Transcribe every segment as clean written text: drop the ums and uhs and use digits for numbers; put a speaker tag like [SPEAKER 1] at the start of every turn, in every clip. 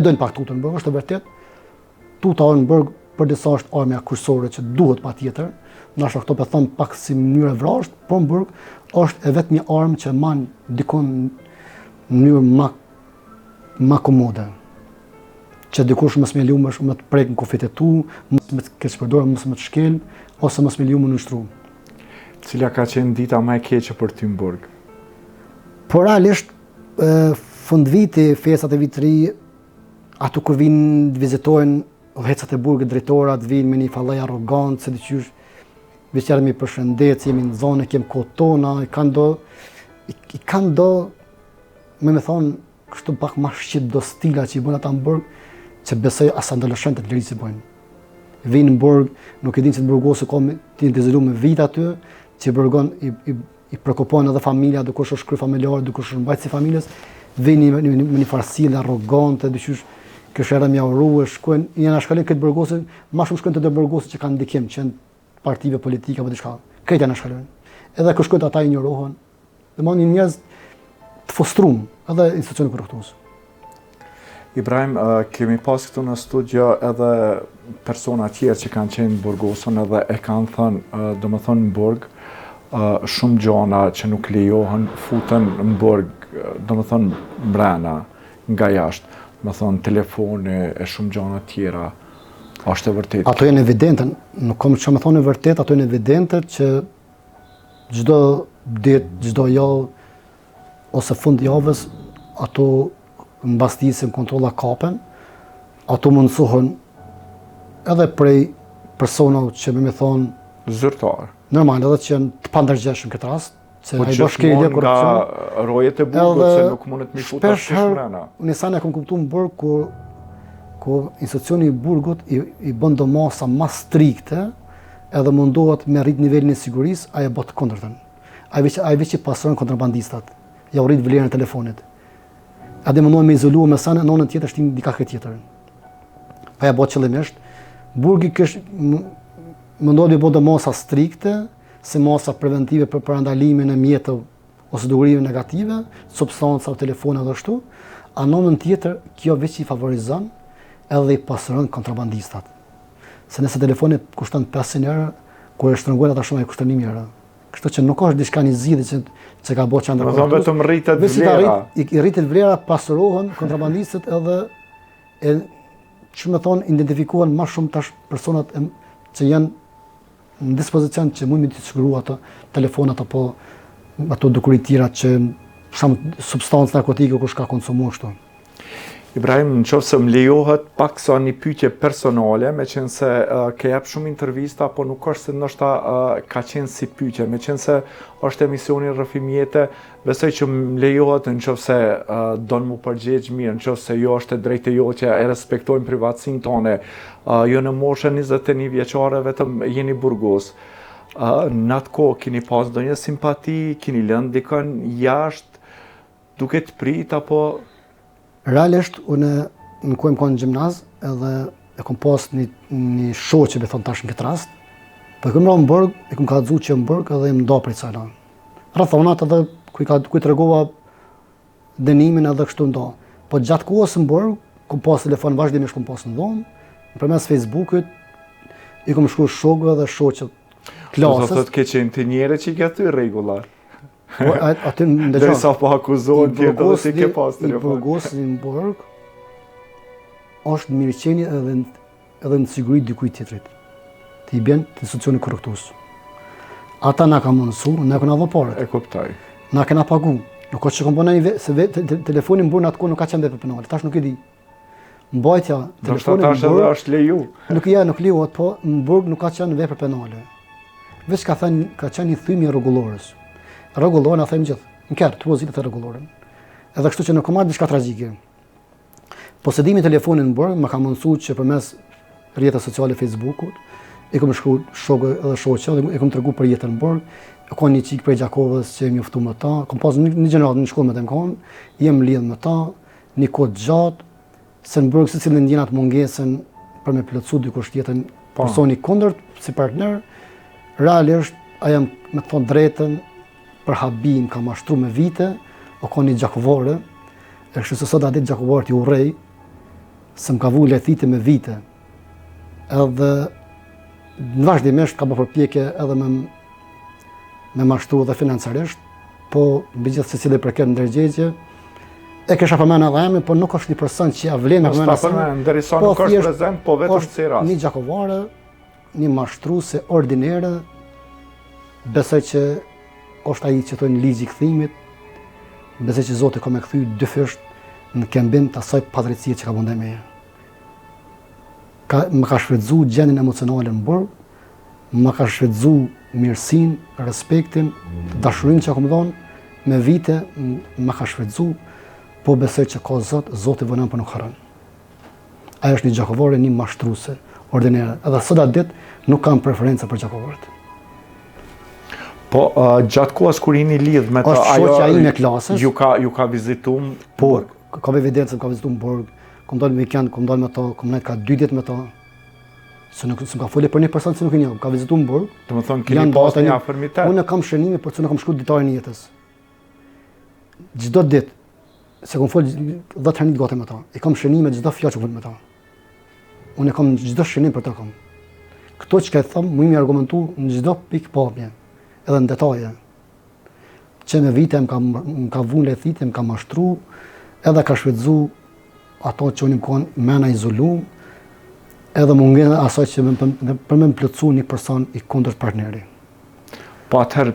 [SPEAKER 1] Dojnë pak tutën në burg, është e vërtet. Tuta në burg për disa është armja kryesore që duhet patjetër. Nashta këto po them pak si mënyrë vrasht, por në burg është e vetmi armë që man dikon në mënyrë ma komode. Që dikush mos më lumë, më të prek në kufit e tu, mos më të keq përdorë, mos më të shkel, ose mos më lumë në nështru.
[SPEAKER 2] Cila ka qenë dita më e keqe për ty në burg?
[SPEAKER 1] Por realisht, fund viti, festat e vitit ri, ato kur vinë të vizitojnë udhëhecat e burgut, drejtorat vinë me një fallaj arrogancë, se diqysh veçare mi përshëndet, jemi në zonë, kem kohë tona, i kanë do, me thonë, kështu pak ma shqip do stila që i bën ata në burg, që besoj as adoleshentët të lëri që bojnë. Vinë në burg, nuk e din që të burgosë ka të izolu me vit aty, që i burgon, i prekupojnë edhe familja, dukush është kry familjarë, dukush është mbajtësi familjes, vinë me një farësile arrogante, dyqysh këshera mja urue, shkojnë, janë shkallin këtë burgosë, ma shumë shkojnë të burgosë që kanë ndikim, që janë partive politike apo diçka. Këtë janë shkallin. Edhe kër shkojnë ata injorohen, dhe ma një njerëz të frustrum, edhe institucionit korrektues.
[SPEAKER 2] Ibrahim, kemi pas këtu në studio edhe persona tjerë që kanë qenë në burgosën edhe e kanë thënë, do më thënë në burg, shumë gjona që nuk lejohen futen në burg, do më thënë mbrana, nga jashtë. Më thonë, telefone e shumë gjana tjera, është e vërtet?
[SPEAKER 1] Ato janë evidente, nuk kam që me thonë e vërtet, ato janë evidente që çdo ditë, çdo javë, ose fund javës, ato mbastisën kontrolla kapen, ato mundsohen edhe prej personave që me thonë
[SPEAKER 2] zyrtar.
[SPEAKER 1] Normal, edhe që janë të pandërgjeshëm këtë rast,
[SPEAKER 2] Po që shmonë nga rojet e burgut, se nuk mundet mi futa shmrena.
[SPEAKER 1] Unë sa ne kam kuptuar në burg ku institucioni i burgut i bën domasa më strikte, edhe mundohet me rrit nivelin e sigurisë, ai e bën të kundërtën. Ai veç i pasron kontrabandistat, ja u rrit vlerën e telefonit. A dhe mundohen me izolu me sa në anën tjetër shtin dika këtë tjetër. Pa ja bën qëllimisht. Burgi mundohet me bën domasa strikte, si masa preventive për parandalimin e mjetëve ose dukurive negative, substanca, telefona dhe ashtu, a në anën tjetër, kjo veç i favorizon edhe i pasëron kontrabandistat. Se nëse telefonit kushton 500 euro, kur e shtrëngojnë ata shumë e kushton 1000 euro. Kështu që nuk është diçka një zgjidhje që ka bërë qendra.
[SPEAKER 2] Do të thonë vetëm rritet vlera.
[SPEAKER 1] I rritet vlera, pasurohen kontrabandistët edhe që me thonë identifikohen më shumë tash personat që janë në dispozicion që mund të siguruar ato telefonat apo ato dukuri tjera që substancë narkotike kush ka konsumuar kështu.
[SPEAKER 2] Ibrahim, nëse më lejohet pak sa një pyetje personale, me qenë se ke jap shumë intervista, po nuk është se ndoshta ka qenë si pyetje, me qenë se është emisioni rrëfimjete, besoj që më lejohet nëse don mu përgjigj mirë, nëse jo është e drejtë jo që e respektojmë privatësinë tonë. Jo në moshën 21 vjeçare vetëm jeni burgos. Në atë kohë keni pas ndonjë simpati, keni lënë dikën jashtë duke të prit apo
[SPEAKER 1] realisht, unë në kohë më konë në gjimnaz, edhe e kom pas një shoqe, be thonë tash në këtë rast, po e kom ra në burg, e kom kallëzu që në burg edhe më nda prej cajla. Rrethonat edhe ku i tregova dënimin edhe kështu nda. Po gjatë kohës në burg, kom pas telefon vazhdimisht kom pas në dhomë, nëpërmes Facebookut, i kom shkruar shokëve dhe shoqet klasës.
[SPEAKER 2] Do thotë ke qenë të njëre që i ke thy rregulla.
[SPEAKER 1] Po aty ndërsa
[SPEAKER 2] derisa po akuzohen ti do të ke pas telefon.
[SPEAKER 1] Burgosi në burg është mirëqenie edhe në siguri dikujt tjetrit. Ti i bën të institucionit korrektues. Ata na kanë mësuar, na kanë dhënë parë.
[SPEAKER 2] E kuptoj.
[SPEAKER 1] Na kanë pagu. Nuk ka që komponent se telefoni në burg atë nuk ka qenë vetë penale. Tash nuk e di. Mbajtja telefonit në burg
[SPEAKER 2] është leju.
[SPEAKER 1] Nuk lejohet, po në burg nuk ka qenë vepër penale. Veç ka qenë një thymje rregullorës. Rregullorën a them gjithë. Në kërë, të pozitë të rregullorën. Edhe kështu që nuk ka marrë diçka tragjike. Posedimi i telefonit në burg më ka mësuar që përmes rrjeteve sociale Facebookut, i kam shkruar shokë edhe shoqë, dhe i kam treguar për jetën në burg. Ka një çik prej Gjakovës që më njoftu me ta, kam pas një gjenerat në shkollë me të kanë, jem lidh me ta, një kohë gjatë, se në burg secili ndjen atë mungesën për me plotësuar dikush tjetër personi kundërt si partner. Realisht jam me të thonë drejtën për habim ka mashtru me vite, o ka një gjakovore, e kështu se sot atë gjakovore t'i urrej, se më ka vu lehtësite me vite. Edhe në vazhdimisht ka bërë përpjekje edhe me mashtru dhe financarisht, po mbi gjithë secili përket ndërgjegje. E kisha përmend edhe emrin, po nuk është një person që ja vlen me
[SPEAKER 2] përmend derisa nuk është prezent, po vetëm si rast.
[SPEAKER 1] Një gjakovare, një mashtruese ordinere, besoj që është ai që thonë ligji i kthimit, besoj që Zoti ka më kthy dyfisht në këmbim të asaj padrejtësie që ka bën me. Më ka shfrytzuar gjendjen emocionale në burg, më ka shfrytzuar mirësinë, respektin, dashurinë që kam dhënë me vite, më ka shfrytzuar, po besoj që ka Zoti vonon për nuk harron. Ajo është një gjakovare, një mashtruese ordinere. Edhe sot atë ditë nuk kam preferenca për gjakovarët.
[SPEAKER 2] Po gjatë kohës kur jeni lidh me ta,
[SPEAKER 1] shoqja ime klasës,
[SPEAKER 2] ju ka vizituar?
[SPEAKER 1] Po, ka evidencë kam vizituar në burg. Kam dalë në weekend, kam dalë me ta, kam nejt ka 2 ditë me ta. Se nuk ka folë për një person që nuk e njoh. Ka vizituar në burg.
[SPEAKER 2] Domethënë keni pas një afërmitet.
[SPEAKER 1] Unë kam shënime për çu nuk kam shkruar ditarin e jetës. Çdo ditë, se kam folë 10 herë gati me ta. I kam shënime çdo fjalë që fol me ta. Unë kam çdo shënim për ta kam. Kto që ka thëmë, më argumentu në çdo pikë papje, edhe në detaje. Që me vite më ka vunë lehtësite, më ka mashtru, edhe ka shfrytzuar ato që unë më kanë mena izoluar, edhe më ngjen asaj që për më plotsu një person i kundërt partneri.
[SPEAKER 2] Po atëherë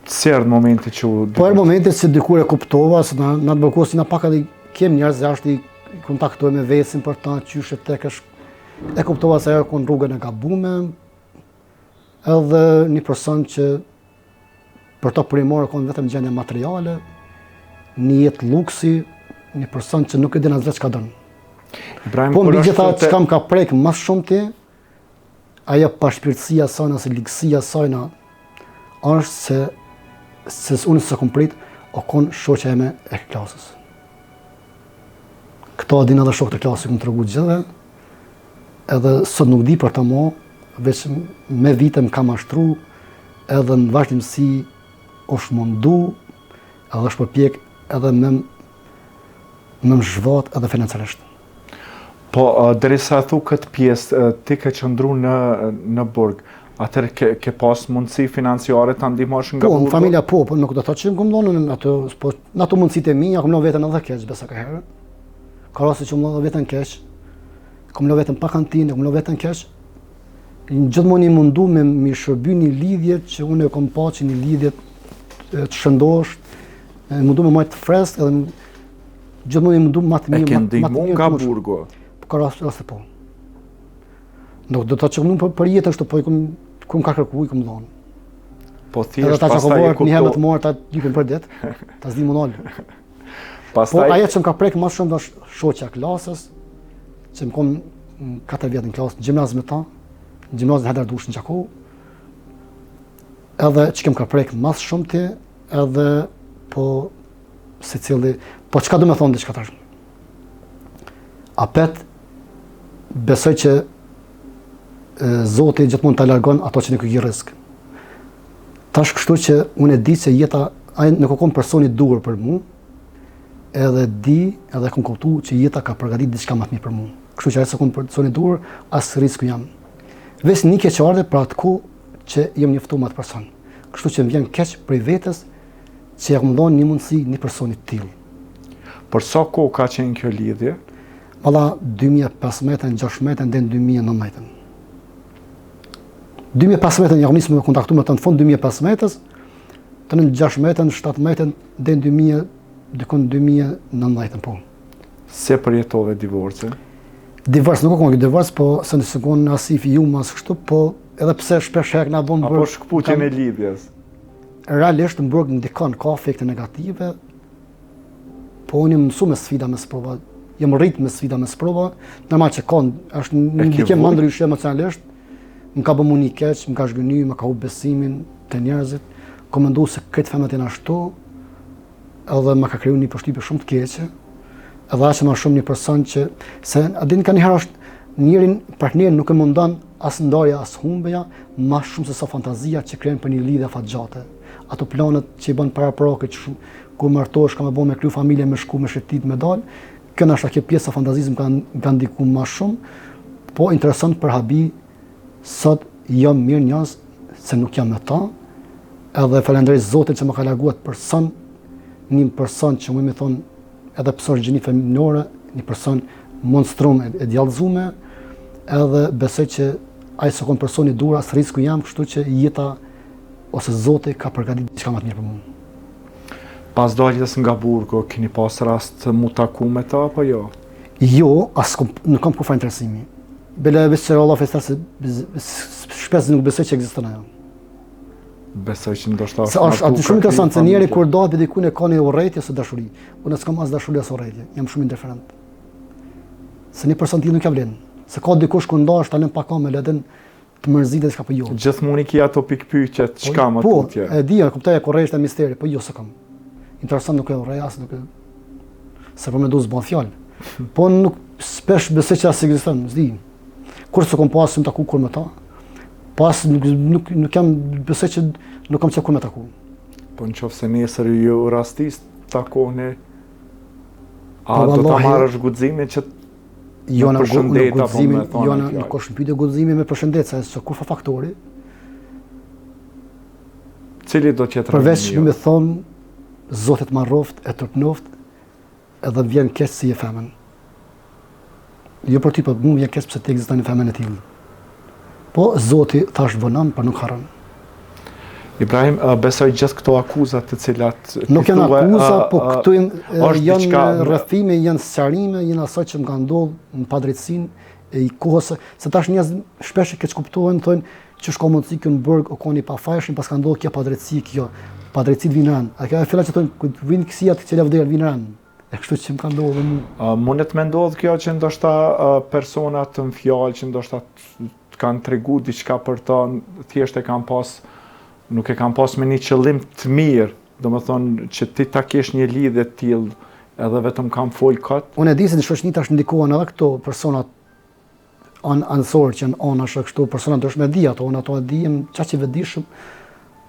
[SPEAKER 2] si erdhi momenti që
[SPEAKER 1] Po erdhi momenti që dikur e kuptova se na të bërkohës na pak edhe kem njerëz jashtë i kontaktoj me vesin për ta qyshe tek e kuptova se ajo kon rrugën e gabume, edhe një person që për ta primorë kon vetëm gjendje materiale, një jetë luksi, një person që nuk e din asgjë çka don. Po mbi gjitha që kam ka prek më shumë ti, ajo pashpirtësia saj ose ligësia saj është se unë së komplet o kon shoqja ime e klasës. Këto din edhe shokët e klasës këmë të regu gjithë, edhe sot nuk di për të mo, veç me vite më ka mashtru, edhe në vazhdimësi është mundu, edhe është përpjek edhe me më zhvat edhe financarisht.
[SPEAKER 2] Po, derisa thu këtë pjesë, ti ke qëndru në burg, atëherë ke pas mundësi financiare të ndihmosh nga burgu?
[SPEAKER 1] Po, në familja po, nuk do të thotë që më këmë donë në ato mundësit e minja, këmë lo vetën edhe keq, besa ka herë. Ka rase që më lo vetën keq, këmë lo vetën pa kantinë, këmë lo vetën keq. Gjithmonë i mundu me mi shërby një lidhje që unë e kom pa që një lidhje të shëndosh, mundu me majtë fresk edhe gjithmonë i mundu matë mirë.
[SPEAKER 2] E ke ndihmu nga burgu?
[SPEAKER 1] Ka raste po. Nuk do të që më për jetën shtë po, ku më ka kërku, i këmë dhonë.
[SPEAKER 2] Po thjesht pastaj e kuptu.
[SPEAKER 1] Një herë të morë, ta gjypin për ditë, ta zdi më nalë. Po ajo që më ka prek më shumë dhe është shoqja klasës, që më kom 4 vjetë në klasë, në gjimnaz me ta, në gjimnaz në Hedar Dush në Gjako, edhe që kem ka prek më shumë ti, edhe po se cili, po qka du me thonë dhe qka tash? Apet, besoj që Zoti gjithmonë ta largon ato që nuk i risk. Tash kështu që unë e di se jeta nuk ka qenë personi duhur për mua, edhe di, edhe kam kuptuar që jeta ka përgatitur diçka më të mirë për mua. Kështu që ajo që personi duhur, as risku jam. Veç një keq ardhe për atë kohë që jam njoftuar me atë person. Kështu që më vjen keq për vetes që jam dhënë një mundësi një personi të tillë.
[SPEAKER 2] Por sa kohë ka qenë kjo lidhje?
[SPEAKER 1] Valla 2015, 16 deri në 2019. 2015 jam nisur me kontaktu me të në fund 2015, të në 16, 17 deri në 2019 po.
[SPEAKER 2] Se përjetove divorcin?
[SPEAKER 1] Divorc nuk ka divorc, po se në sekon as i fiu mas kështu, po edhe pse shpesh herë na bën
[SPEAKER 2] apo shkputjen e lidhjes.
[SPEAKER 1] Realisht në burg ndikon, ka efekte negative, po unë mësu me sfida me sprova. Jam rrit me sfida me sprova, normal që ka është një ndikim më ndryshe emocionalisht. Më ka bëmu një keq, më ka zhgëny, më ka humbë besimin të njerëzit, kam menduar se këtë femët janë ashtu, edhe më ka kriju një përshtypje shumë të keqe, edhe aq më shumë një person që se a dini kanë herë është njërin partner nuk e mundon as ndarja as humbja, më shumë se sa fantazia që krijojnë për një lidhje afatgjate. Ato planet që i bën para prake që kur martohesh ka më bën me kriju familje, me shku me shëtit me dal, kjo nështë kjo pjesë e fantazisë ka ndiku ma shumë, po interesant për habi, sot jam mirë njerëz se nuk jam me ta, edhe falenderoj Zotin që më ka larguar person, një person që më thonë edhe pse është gjeni feminore, një person monstrum e djallëzume, edhe besoj që ai s'kon personi dur as risku jam, kështu që jeta ose Zoti ka përgatitur diçka më të mirë për mua.
[SPEAKER 2] Pas daljes nga burgu, keni pas rast mu taku me ta apo jo?
[SPEAKER 1] Jo, nuk kam kufa interesimi. Bele veç që Allah festar se shpes nuk besoj që ekziston ajo.
[SPEAKER 2] Besoj që ndoshta
[SPEAKER 1] se është shumë interesant se njeri kur do të dikun e ka një urrëtie ose dashuri. Unë s'kam as dashuri as urrëtie, jam shumë indiferent. Se një person tillë nuk ka vlen. Se ka dikush ku ndash talent pa kam me leden të mërzitet çka po jo.
[SPEAKER 2] Gjithmonë i ki ato pikpyetje çka më tutje.
[SPEAKER 1] Po, e di, kuptoj e korrekt e misteri, po jo s'kam. Interesant nuk e urrej as nuk e se po më duhet të bëj fjalë. Po nuk spesh besoj që as ekziston, s'di. Kur s'kam pasur të taku kur me ta. Pas nuk jam besoj që nuk kam çka me taku.
[SPEAKER 2] Po nëse nesër ju rastis takoni, a do ta marrësh guximin që
[SPEAKER 1] jo në
[SPEAKER 2] përshëndet apo me thonë?
[SPEAKER 1] Jo nuk është pyetje guximi me përshëndet, se kur fa faktori.
[SPEAKER 2] Cili do të jetë
[SPEAKER 1] përveç më thon Zotit ma roft, e tërpnoft, edhe vjen keq si e femën. Jo për ty, po mu vjen keq pse ti ekziston në femën e tillë. Po Zoti thash vonon, por nuk harron.
[SPEAKER 2] Ibrahim, besoj gjithë këto akuzat të cilat
[SPEAKER 1] nuk janë akuza, po këtu janë rrëfime, janë sqarime, janë asaj që më ka ndodhur në padrejtësinë e kohës, se tash njerëz shpesh e keq kuptojnë, thonë që shko mundësi kjo në burg o koni pa fajshin, pas ka ndodhur kjo padrejtësi kjo. Padrejtësit vinë ran. A ka fjalë që thonë kur vin kësijat që lavdër vinë ran. E kështu që më ka ndodhur mua.
[SPEAKER 2] Mundet me ndodh kjo që ndoshta persona të në fjalë që ndoshta kanë tregu diçka për ta, thjesht e kanë pas, nuk e kanë pas me një qëllim të mirë, domethënë që ti ta kesh një lidhje të tillë, edhe vetëm kanë fol kot.
[SPEAKER 1] Unë e di se në shoqëni tash ndikohen edhe këto persona anësor që janë anash kështu persona ndoshta me di ato, unë ato e di, çaq i vetëdijshëm.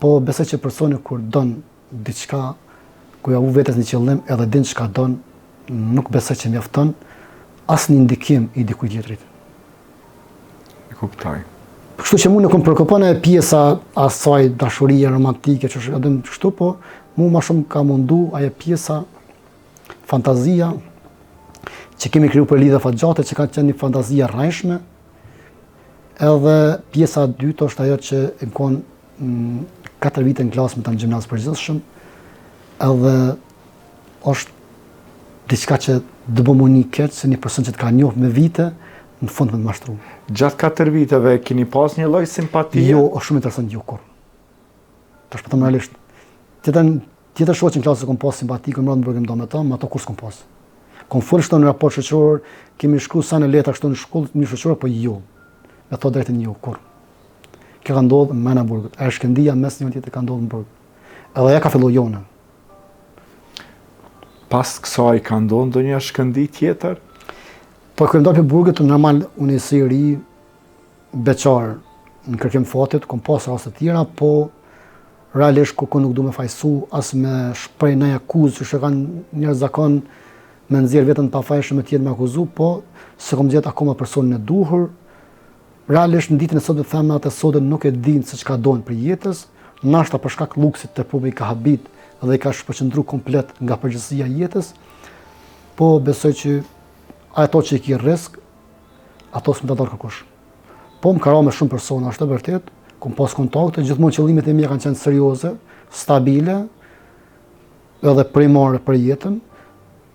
[SPEAKER 1] Po besoj që personi kur don diçka, ku ja u vetes një qëllim edhe din çka don, nuk besoj që mjafton asnjë ndikim i dikujt tjetrit.
[SPEAKER 2] E kuptoj.
[SPEAKER 1] Kështu që mua nuk më përkopon e pjesa asaj dashurie romantike që është edhe kështu, po mua më shumë ka mundu ajo pjesa fantazia që kemi kriju për lidhje fatgjate, që ka qenë një fantazi e rrajshme. Edhe pjesa e dytë është ajo që e kon 4 vite në klasë me ta në gjimnaz përgjithshëm, edhe është diçka që do bëmë një keq se një person që të ka njohur me vite, në fund me të mashtru.
[SPEAKER 2] Gjatë 4 viteve keni pas një lloj simpatie?
[SPEAKER 1] Jo, është shumë interesant jo kur. Tash po them realisht. Tjetër shoqë në klasë kom pas simpati, kom rënë burgim do me ta, me ato kur s'kom pas. Kom fol shto në raport shoqëror, kemi shkruar sa në letra kështu në shkollë, në shoqëror, po jo. Me thot drejtën jo kur. Kjo ka ndodhur në Manaburgut. E shkëndia mes një tjetër ka ndodhur në burg. Edhe ja ka filluar jona.
[SPEAKER 2] Pas kësaj ka ndodhur ndonjë shkëndi tjetër?
[SPEAKER 1] Po kur ndodhi burgut normal unë si i ri beqar në kërkim fatit, kom pas raste të tjera, po realisht ku nuk du me fajsu as me shprej në akuzë që kanë njerëz zakon me nxjerr vetëm pa fajshëm me tjetër me akuzu, po se kom gjetë akoma personin e duhur. Realisht në ditën e sotme femrat e sotme nuk e dinë se çka doin për jetës, nashta për shkak luksit të publik ka habit dhe i ka shpërqendruar komplet nga përgjithësia e jetës. Po besoj që ato që i ki risk, ato s'më të dorë kërkush. Po më ka rënë me shumë persona, është e vërtet, kom pas kontakte, gjithmonë qëllimet e mia kanë qenë serioze, stabile, edhe primare për jetën,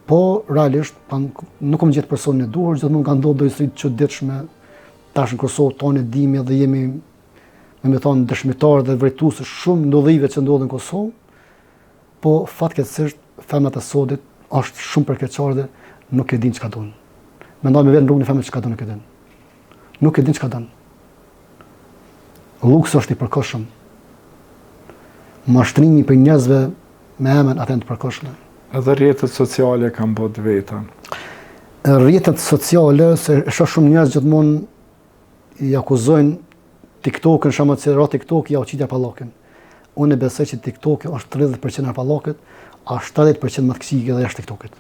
[SPEAKER 1] po realisht nuk kam gjetë personin e duhur, gjithmonë kanë ndodhur ndonjë të çuditshme. Tash në Kosovë tonë dimi dhe jemi, me thonë, dëshmitar dhe vërtetues shumë ndodhive që ndodhin në Kosovë, po fatkeqësisht femrat e sodit është shumë përkeqësore dhe nuk e din çka don. Mendoj me vetë në rrugën e femrës çka do nuk e din. Nuk e din çka don. Luksi është i përkohshëm. Mashtrimi për njerëzve me emën atë të përkohshme.
[SPEAKER 2] Edhe rrjetet sociale kanë bërë vetën.
[SPEAKER 1] Rrjetet sociale, se shoh shumë njerëz gjithmonë i akuzojnë TikTok-ën, shama që ra TikTok ja uqitja pallakin. Unë besoj që TikTok është 30% arpallakit, a 70% më të këqij edhe jashtë TikTokit.